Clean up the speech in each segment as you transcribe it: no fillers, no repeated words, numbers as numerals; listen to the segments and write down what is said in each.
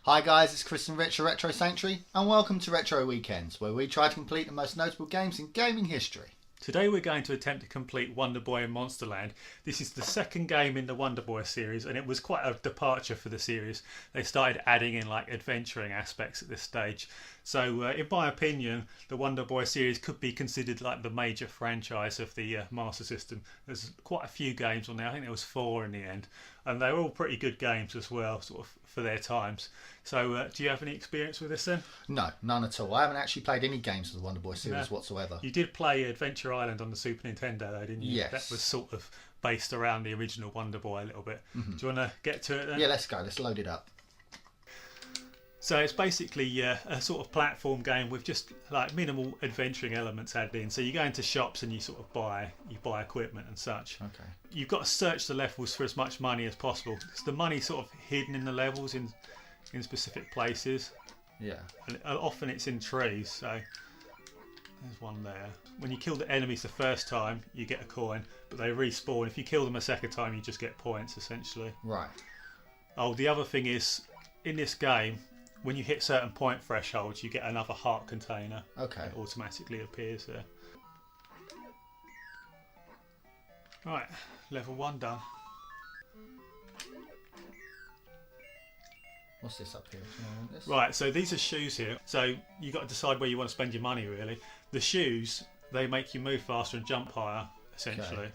Hi guys, it's Chris and Rich of Retro Sanctuary, and welcome to Retro Weekends, where we try to complete the most notable games in gaming history. Today we're going to attempt to complete Wonder Boy and Monsterland. This is the second game in the Wonder Boy series, and it was quite a departure for the series. They started adding in like adventuring aspects at this stage. So in my opinion, the Wonder Boy series could be considered like the major franchise of the Master System. There's quite a few games on there. I think there was 4 in the end, and they were all pretty good games as well, sort of for their times. So do you have any experience with this then? No, none at all. I haven't actually played any games of the Wonder Boy series whatsoever. You did play Adventure Island on the Super Nintendo though, didn't you? Yes. That was sort of based around the original Wonder Boy a little bit. Mm-hmm. Do you want to get to it then? Yeah, let's go. Let's load it up. So it's basically a sort of platform game with just like minimal adventuring elements added in. So you go into shops and you sort of buy equipment and such. Okay. You've got to search the levels for as much money as possible, because the money's sort of hidden in the levels in specific places. Yeah. And often it's in trees. So there's one there. When you kill the enemies the first time, you get a coin, but they respawn. If you kill them a second time, you just get points essentially. Right. Oh, the other thing is, in this game, when you hit certain point thresholds, you get another heart container. Okay. It automatically appears there. Right, level 1 done. What's this up here? Do you want this? Right, so these are shoes here. So you got to decide where you want to spend your money really. The shoes, they make you move faster and jump higher, essentially. Okay.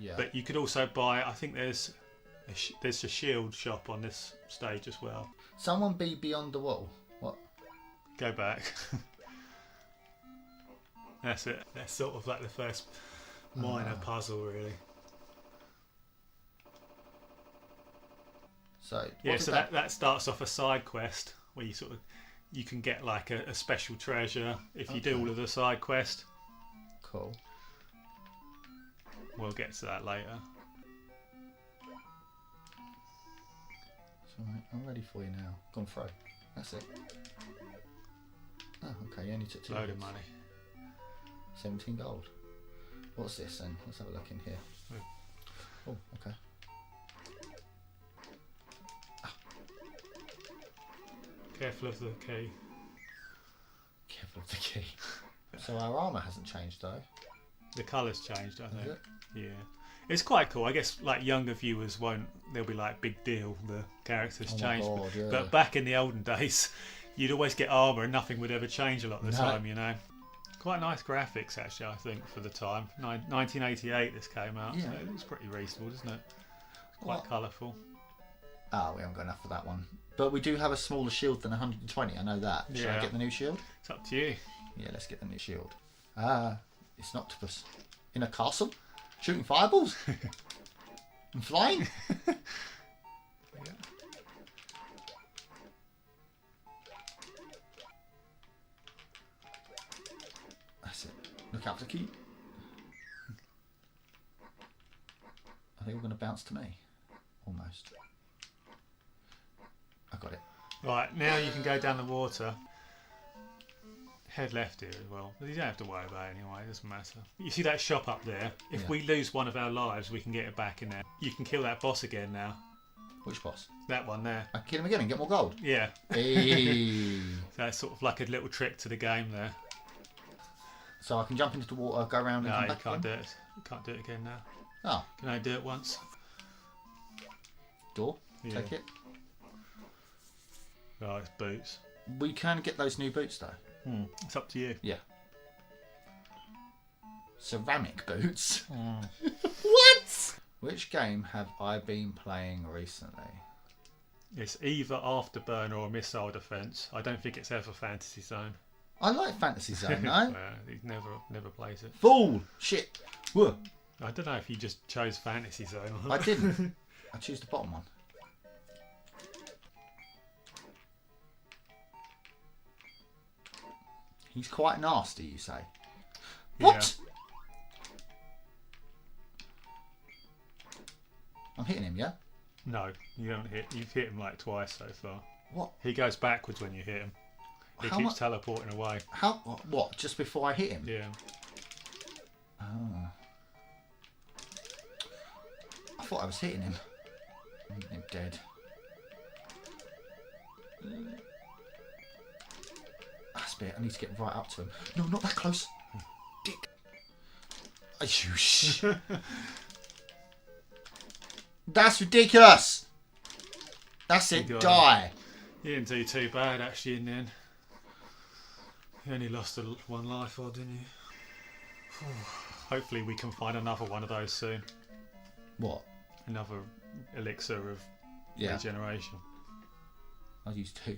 Yeah. But you could also buy, I think there's a shield shop on this stage as well. Someone be beyond the wall. What? Go back. That's it. That's sort of like the first minor puzzle, really. So yeah, so that starts off a side quest where you can get like a special treasure if you do all of the side quest. Cool. We'll get to that later. Alright, I'm ready for you now. Gone through. That's it. Oh, okay, you only took 2 Load of hits. money. 17 gold. What's this then? Let's have a look in here. Oh, okay. Careful of the key. Careful of the key. So our armour hasn't changed though. The colour's changed, I think. Is it? Yeah. It's quite cool. I guess like younger viewers won't, they'll be like, big deal, the characters changed. God, yeah. But back in the olden days, you'd always get armour and nothing would ever change a lot of the time, you know. Quite nice graphics actually, I think, for the time. 1988 this came out, so it looks pretty reasonable, doesn't it? Quite colourful. Oh, we haven't got enough for that one. But we do have a smaller shield than 120, I know that. Should I get the new shield? It's up to you. Yeah, let's get the new shield. It's an octopus. In a castle? Shooting fireballs? And flying? That's it. Look out for the key. Are they all going to bounce to me? Almost. I got it. Right, now you can go down the water. Head left here as well. But you don't have to worry about it anyway, it doesn't matter. You see that shop up there? If we lose one of our lives, we can get it back in there. You can kill that boss again now. Which boss? That one there. I can kill him again and get more gold? Yeah. Hey. So that's sort of like a little trick to the game there. So I can jump into the water, go around and come back No, you can't again? do it. You can't do it again now. Oh. You can only do it once. Door? Yeah. Take it. Oh, it's boots. We can get those new boots though. It's up to you. Yeah. Ceramic boots? Mm. What? Which game have I been playing recently? It's either Afterburner or Missile Defense. I don't think it's ever Fantasy Zone. I like Fantasy Zone, no? Well, he never plays it. Fool! Shit! Whoa. I don't know if you just chose Fantasy Zone or I not. didn't. I choose the bottom one. He's quite nasty, you say? What? I'm hitting him, yeah? No, you don't hit. You've hit him like twice so far. What? He goes backwards when you hit him. He keeps teleporting away. How? What? Just before I hit him? Yeah. Oh. I thought I was hitting him. I'm dead. That's a bit. I need to get right up to him. No, not that close. Dick. Are you That's ridiculous. That's it. Die. You didn't do too bad actually in the end. You only lost one life, or didn't you? Hopefully we can find another one of those soon. What? Another elixir of regeneration. I used two.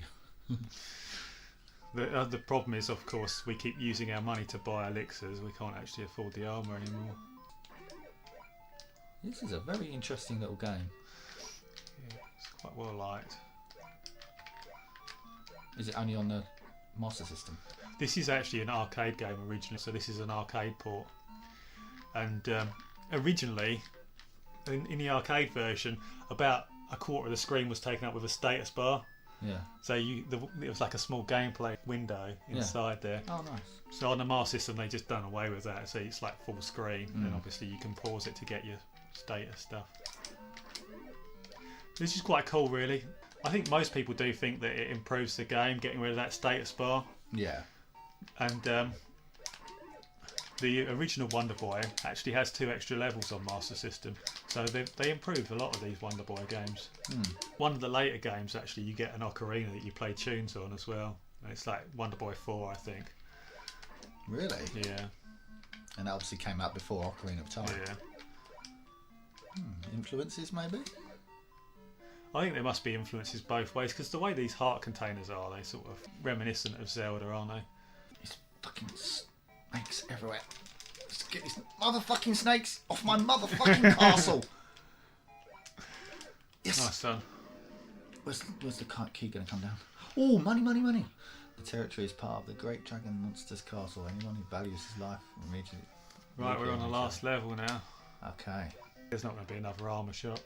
The problem is, of course, we keep using our money to buy elixirs. We can't actually afford the armour anymore. This is a very interesting little game. Yeah, it's quite well liked. Is it only on the Master System? This is actually an arcade game originally, so this is an arcade port. And originally, in the arcade version, about a quarter of the screen was taken up with a status bar. Yeah. So it was like a small gameplay window inside there. Oh, nice. So on the Master System, they just done away with that. So it's like full screen, and obviously you can pause it to get your status stuff. This is quite cool, really. I think most people do think that it improves the game, getting rid of that status bar. Yeah. And the original Wonder Boy actually has 2 extra levels on Master System, so they improved a lot of these Wonder Boy games. One of the later games, actually, you get an ocarina that you play tunes on as well. It's like Wonder Boy 4, I think. Really? Yeah. And that obviously came out before Ocarina of Time. Yeah. Influences, maybe? I think there must be influences both ways, because the way these heart containers are, they're sort of reminiscent of Zelda, aren't they? These fucking snakes everywhere. Let's get these motherfucking snakes off my motherfucking castle. Yes. Nice son. Where's the key going to come down? Oh, money, money, money. The territory is part of the Great Dragon Monster's castle. Anyone who values his life immediately. Right, we're on the last level now. Okay. There's not going to be another armour shop.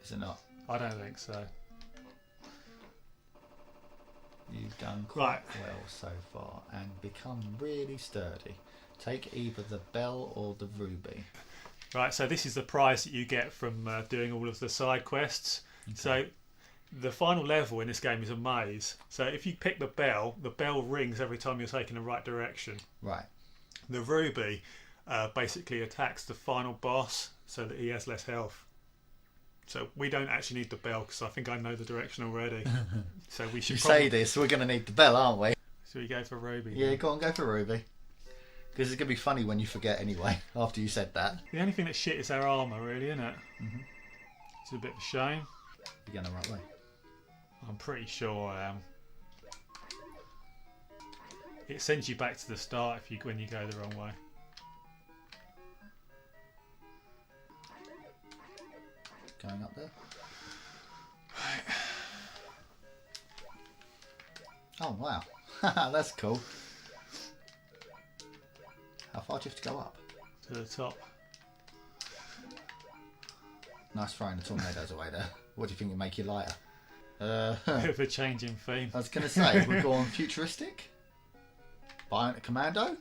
Is it not? I don't think so. You've done quite well so far and become really sturdy. Take either the bell or the ruby. Right, so this is the prize that you get from doing all of the side quests. Okay. So the final level in this game is a maze. So if you pick the bell rings every time you're taking the right direction. Right. The ruby basically attacks the final boss so that he has less health. So we don't actually need the bell because I think I know the direction already. So we should. You say this, we're going to need the bell, aren't we? So we go for Ruby. Yeah, go for Ruby. Because it's going to be funny when you forget anyway. After you said that. The only thing that's shit is our armour, really, isn't it? It's a bit of a shame. You're going the right way. I'm pretty sure I am. It sends you back to the start when you go the wrong way. Going up there. Right. Oh wow, that's cool. How far do you have to go up? To the top. Nice throwing the tornadoes away there. What do you think will make you lighter? Bit of a change in theme. I was going to say, we're going futuristic. Bionic Commando.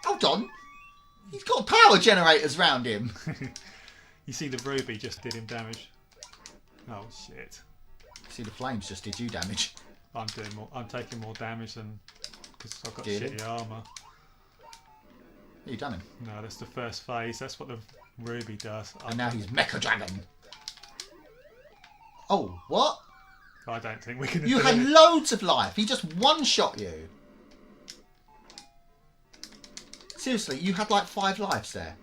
Hold on. He's got power generators round him. You see the ruby just did him damage. Oh shit. See the flames just did you damage. I'm taking more damage than because I've got Really? shitty armour. You done him. No, that's the first phase. That's what the ruby does. And now he's Mecha Dragon. Oh, what? I don't think we can. You had loads of life. He just one-shot you. Seriously, you had like 5 lives there.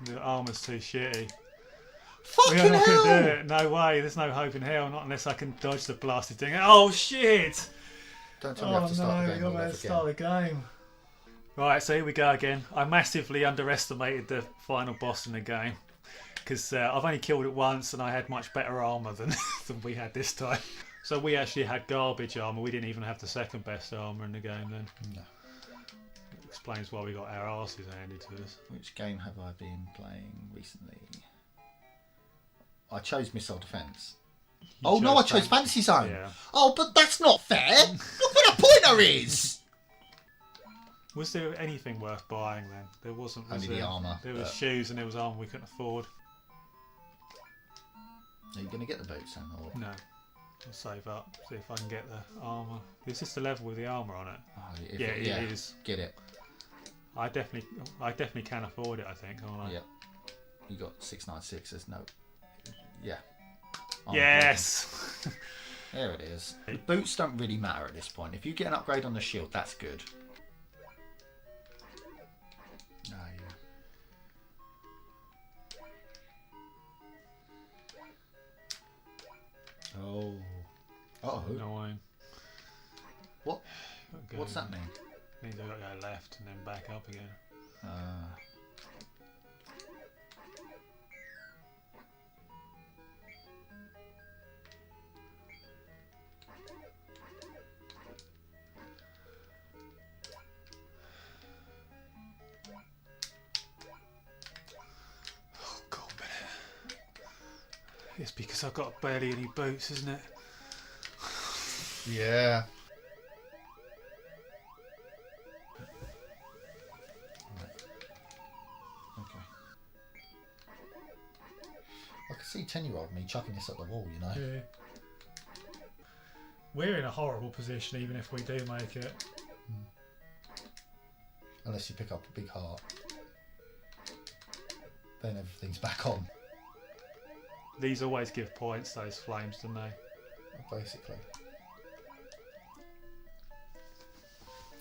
The armour's too shitty. Fucking We're not hell! gonna do it. No way. There's no hope in hell. Not unless I can dodge the blasted thing. Oh shit! Don't tell me I have to start the game all over again. Start the game. Right, so here we go again. I massively underestimated the final boss in the game because I've only killed it once and I had much better armour than we had this time. So we actually had garbage armour. We didn't even have the second best armour in the game then. No. Explains why we got our asses handed to us. Which game have I been playing recently? I chose Missile Defense. Oh no, I chose Fantasy Zone. Yeah. Oh, but that's not fair. Look what a pointer is. Was there anything worth buying then? There wasn't. Was Only the there? armour. There was shoes and there was armour we couldn't afford. Are you going to get the boots then? Or? No. I'll save up, see if I can get the armour. Is this the level with the armour on it? Oh, Yeah, it is. Get it. I definitely can afford it, I think, can't I? Yeah. You got 696, there's no... Yeah. Yes! There it is. The boots don't really matter at this point. If you get an upgrade on the shield, that's good. Ah, yeah. Oh. Uh-oh. Annoying. What? What's that mean? Means I've got to go left and then back up again. Oh God, man. It's because I've got barely any boots, isn't it? Yeah. Okay. I can see 10-year-old me chucking this at the wall, you know? Yeah. We're in a horrible position even if we do make it. Unless you pick up a big heart. Then everything's back on. These always give points, those flames, don't they? Basically.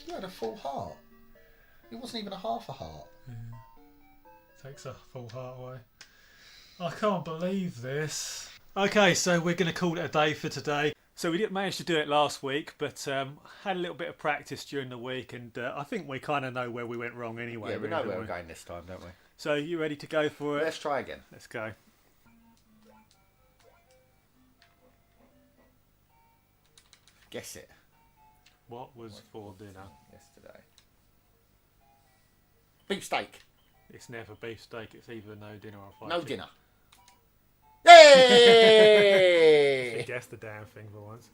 You had a full heart. It wasn't even a half a heart. Yeah. Takes a full heart away. I can't believe this. Okay, so we're going to call it a day for today. So we didn't manage to do it last week, but had a little bit of practice during the week, and I think we kind of know where we went wrong anyway. Yeah, we know where we're going this time, don't we? So you ready to go for it? Let's try again. Let's go. Guess it. What was for dinner? Yesterday. Beef steak. It's never beef steak, it's either no dinner or fried No chicken. dinner. Yay! You guessed the damn thing for once.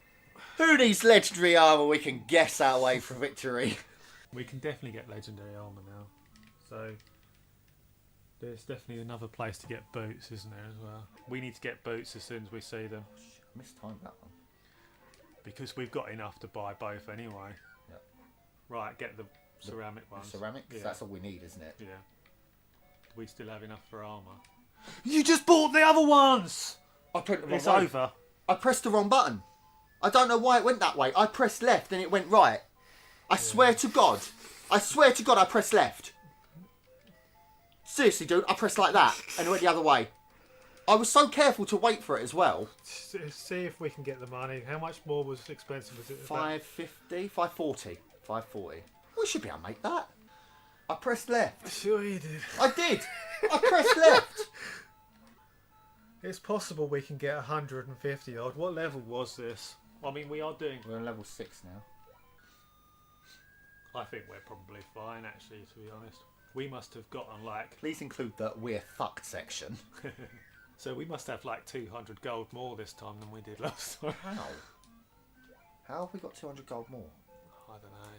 Who needs legendary armour? We can guess our way for victory. We can definitely get legendary armour now. So there's definitely another place to get boots, isn't there, as well? We need to get boots as soon as we see them. I mistimed that one. Because we've got enough to buy both anyway. Yep. Right, get the ceramic ones. Ceramics? Yeah. That's all we need, isn't it? Yeah. Do we still have enough for armour? You just bought the other ones! I put the wrong It's way. over. I pressed the wrong button. I don't know why it went that way. I pressed left and it went right. I swear to God. I swear to God I pressed left. Seriously, dude, I pressed like that and it went the other way. I was so careful to wait for it as well. See if we can get the money. How much more was expensive was it? 550, 540, 540. We should be able to make that. I pressed left. Sure you did. I did. I pressed left. It's possible we can get 150 odd. What level was this? I mean, we are doing... We're on level 6 now. I think we're probably fine, actually, to be honest. We must have gotten like... Please include the we're fucked section. So we must have like 200 gold more this time than we did last time. How? How have we got 200 gold more? I don't know.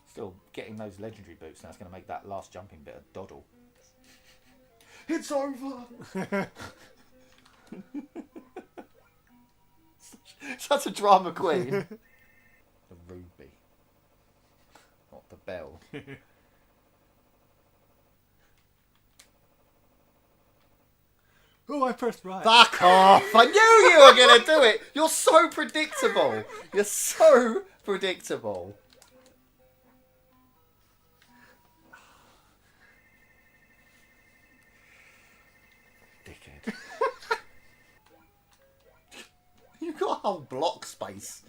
Still, getting those legendary boots now is going to make that last jumping bit a doddle. It's over! Such a drama queen. The ruby. Not the bell. Oh, I pressed right. Fuck off! I knew you were going to do it! You're so predictable! You're so predictable. Dickhead. You've got a whole block space.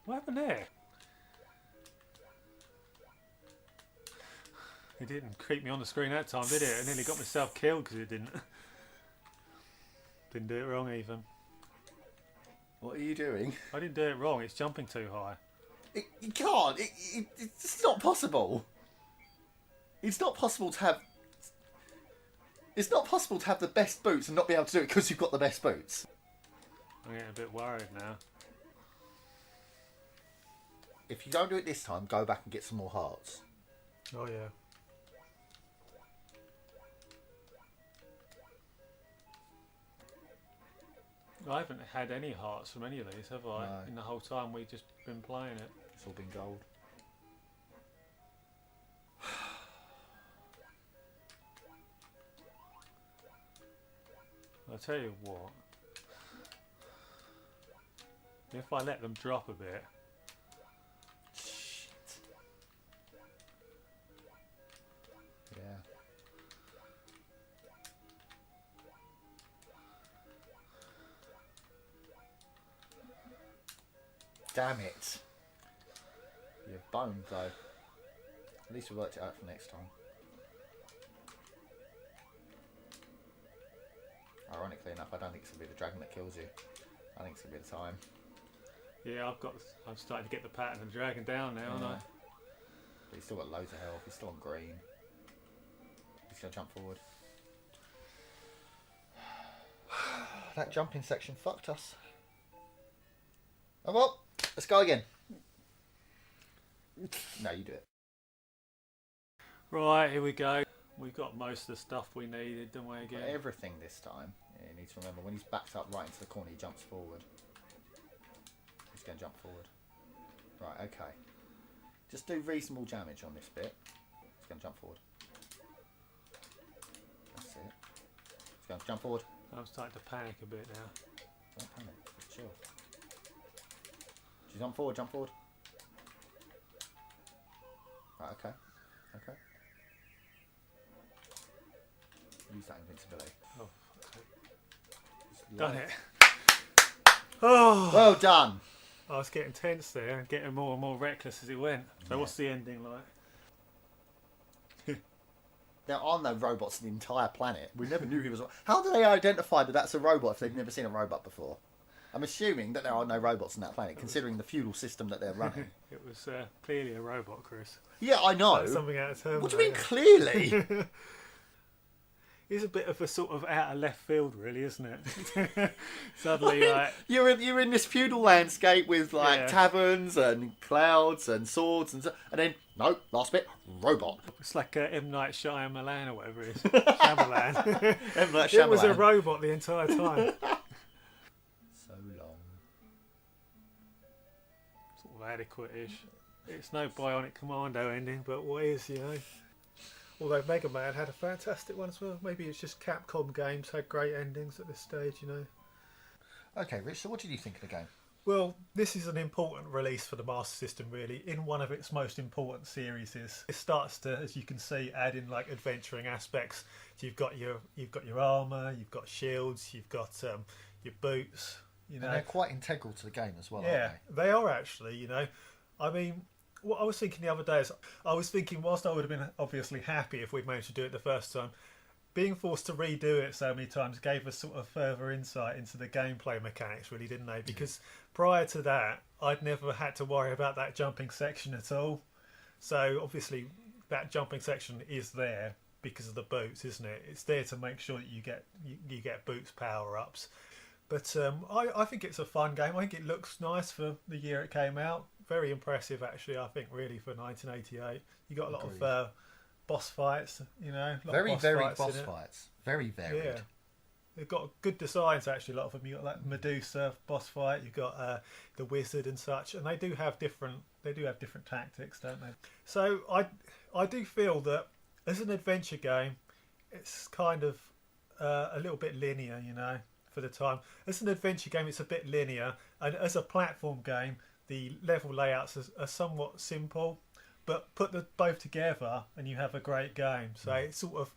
What happened there? It didn't creep me on the screen that time, did it? I nearly got myself killed because it didn't. Didn't do it wrong even. What are you doing? I didn't do it wrong, it's jumping too high. You can't. It's not possible. It's not possible to have... It's not possible to have the best boots and not be able to do it because you've got the best boots. I'm getting a bit worried now. If you don't do it this time, go back and get some more hearts. Oh yeah. I haven't had any hearts from any of these, have I? No. In the whole time we've just been playing it. It's all been gold. I'll tell you what. If I let them drop a bit, Shit. Yeah. Damn it. You're boned though. At least we worked it out for next time. Ironically enough, I don't think it's going to be the dragon that kills you. I think it's going to be the time. yeah, I'm starting to get the pattern of the dragon down now, aren't I? But he's still got loads of health. He's still on green. He's going to jump forward. That jumping section fucked us. Oh well, let's go again. No, you do it. Right, here we go. We got most of the stuff we needed, didn't we, again? Everything this time. Yeah, you need to remember, when he's backed up right into the corner, he jumps forward. He's going to jump forward. Right, okay. Just do reasonable damage on this bit. He's going to jump forward. That's it. He's going to jump forward. I'm starting to panic a bit now. Don't panic, just chill. Just jump forward, jump forward. Right, okay. Okay. Use that invincibility. Oh, Just done light. it. Oh, Well done. I was getting tense there and getting more and more reckless as it went. So Yeah. what's the ending like? There are no robots on the entire planet. We never knew he was. How do they identify that that's a robot if they've never seen a robot before? I'm assuming that there are no robots on that planet, considering the feudal system that they're running. It was clearly a robot, Chris. Yeah, I know. Like something out of Terminator. What do you mean clearly? It's a bit of a sort of out of left field, really, isn't it? Suddenly, like, you're in this feudal landscape with like Yeah. taverns and clouds and swords and then no, last bit, robot. it's like M. Night Shyamalan or whatever it is. Shyamalan. M. Night It was a Shyamalan. robot the entire time. So long. Sort of adequate-ish. It's no Bionic Commando ending, but what is, you know? Although Mega Man had a fantastic one as well. Maybe it's just Capcom games had great endings at this stage, you know. Okay, Rich. So what did you think of the game? Well, this is an important release for the Master System, really, in one of its most important series. It starts to, as you can see, add in like adventuring aspects. So you've got your armor, you've got shields, you've got your boots. You know, And they're quite integral to the game as well, yeah, aren't they are actually. You know, I mean, what I was thinking the other day is, I was thinking, whilst I would have been obviously happy if we'd managed to do it the first time, being forced to redo it so many times gave us sort of further insight into the gameplay mechanics, really, didn't they? Because prior to that, I'd never had to worry about that jumping section at all. So obviously, that jumping section is there because of the boots, isn't it? It's there to make sure that you get boots power ups. But I think it's a fun game. I think it looks nice for the year it came out. Very impressive, actually. I think really for 1988, you got a lot Agreed. of boss fights. You know, a lot Very of varied fights in boss it. fights. Very varied. Yeah, they've got good designs actually. A lot of them. You got like Medusa boss fight. You've got the wizard and such, and they do have different tactics, don't they? So I do feel that as an adventure game, it's kind of a little bit linear, you know, for the time. As an adventure game, it's a bit linear, and as a platform game, the level layouts are somewhat simple. But put both together, and you have a great game. So it's sort of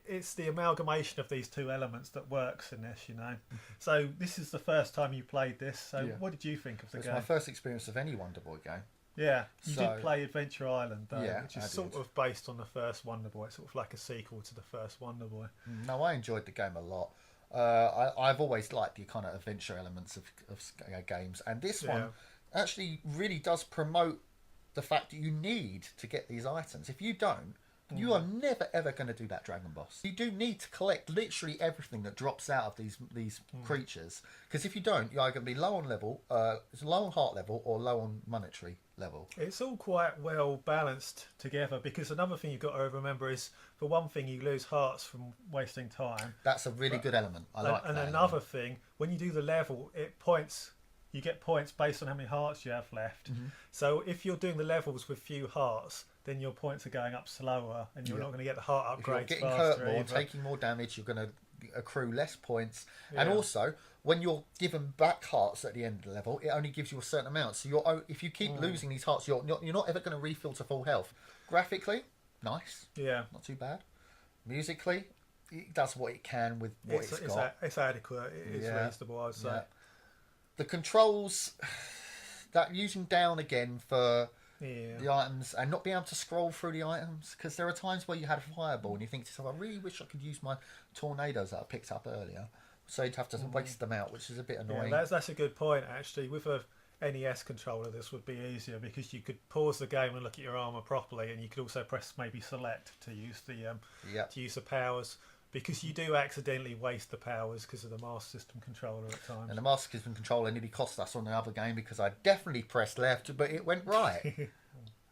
it's the amalgamation of these two elements that works in this, you know. So this is the first time you played this. So Yeah. what did you think of the It's game? my first experience of any Wonder Boy game. Yeah, you So- did play Adventure Island, though, Yeah, which I is sort did. of based on the first Wonder Boy. It's sort of like a sequel to the first Wonder Boy. No, I enjoyed the game a lot. I've always liked the kind of adventure elements of games, and this one actually really does promote the fact that you need to get these items. If you don't, You are never ever going to do that dragon boss. You do need to collect literally everything that drops out of these creatures, because if you don't, you're either going to be low on level, low on heart level, or low on monetary level. It's all quite well balanced together, because another thing you've got to remember is, for one thing, you lose hearts from wasting time. That's a really good element. I like that. And another thing, when you do the level, you get points based on how many hearts you have left. So if you're doing the levels with few hearts, then your points are going up slower, and you're not going to get the heart upgrades. If you're getting hurt more, taking more damage, you're going to accrue less points. And also, when you're given back hearts at the end of the level, it only gives you a certain amount. So if you keep losing these hearts, you're not ever going to refill to full health. Graphically, nice. Yeah. Not too bad. Musically, it does what it can with what it's got. It's adequate. It's reasonable, I'd say. Yeah. The controls, that using down again for the items and not being able to scroll through the items, because there are times where you had a fireball and you think to yourself, I really wish I could use my tornadoes that I picked up earlier. So you'd have to waste them out, which is a bit annoying. Yeah, that's a good point, actually. With a NES controller, this would be easier, because you could pause the game and look at your armor properly, and you could also press maybe select to use the powers, because you do accidentally waste the powers because of the Master System controller at times. And the Master System controller nearly cost us on the other game, because I definitely pressed left, but it went right.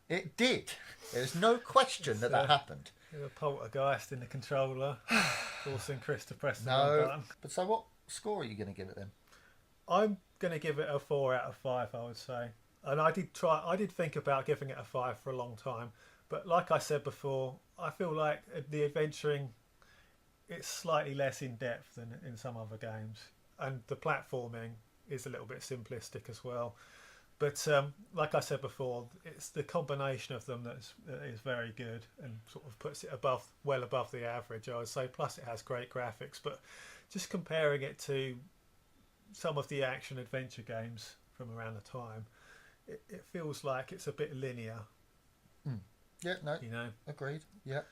It did. There's no question that happened. A poltergeist in the controller, forcing Chris to press the wrong button. But so what score are you going to give it then? I'm going to give it a 4 out of 5, I would say. And I did think about giving it a 5 for a long time. But like I said before, I feel like the adventuring, it's slightly less in depth than in some other games, and the platforming is a little bit simplistic as well. But like I said before, it's the combination of them that is very good, and sort of puts it well above the average, I would say. Plus, it has great graphics. But just comparing it to some of the action adventure games from around the time, it feels like it's a bit linear. Yeah, no, agreed. Yeah.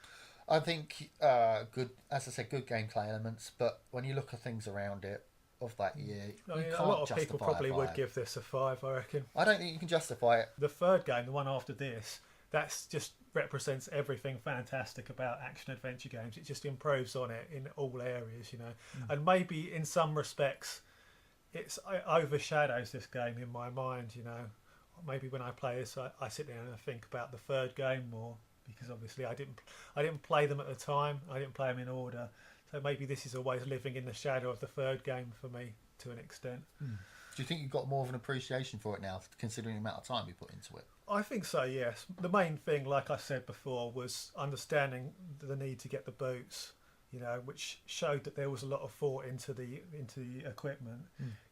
I think good, as I said, good gameplay elements, but when you look at things around it of that year, you can't a lot of justify people probably a 5. would give this a 5, I reckon. I don't think you can justify it. The third game, the one after this, that's just represents everything fantastic about action adventure games. It just improves on it in all areas, and maybe in some respects, it overshadows this game in my mind. Maybe when I play this, I sit down and I think about the third game more, because obviously I didn't play them at the time. I didn't play them in order, so maybe this is always living in the shadow of the third game for me to an extent. Do you think you've got more of an appreciation for it now, considering the amount of time you put into it? I think so, yes. The main thing, like I said before, was understanding the need to get the boots, which showed that there was a lot of thought into the equipment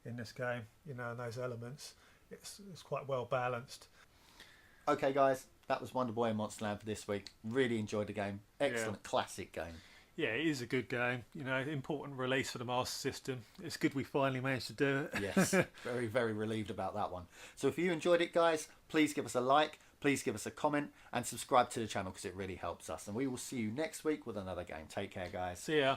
in this game, and those elements. It's quite well balanced. Okay, guys, that was Wonder Boy and Monsterland for this week. Really enjoyed the game. Excellent classic game. Yeah, it is a good game. Important release for the Master System. It's good we finally managed to do it. Yes, very, very relieved about that one. So if you enjoyed it, guys, please give us a like, please give us a comment, and subscribe to the channel, because it really helps us. And we will see you next week with another game. Take care, guys. See ya.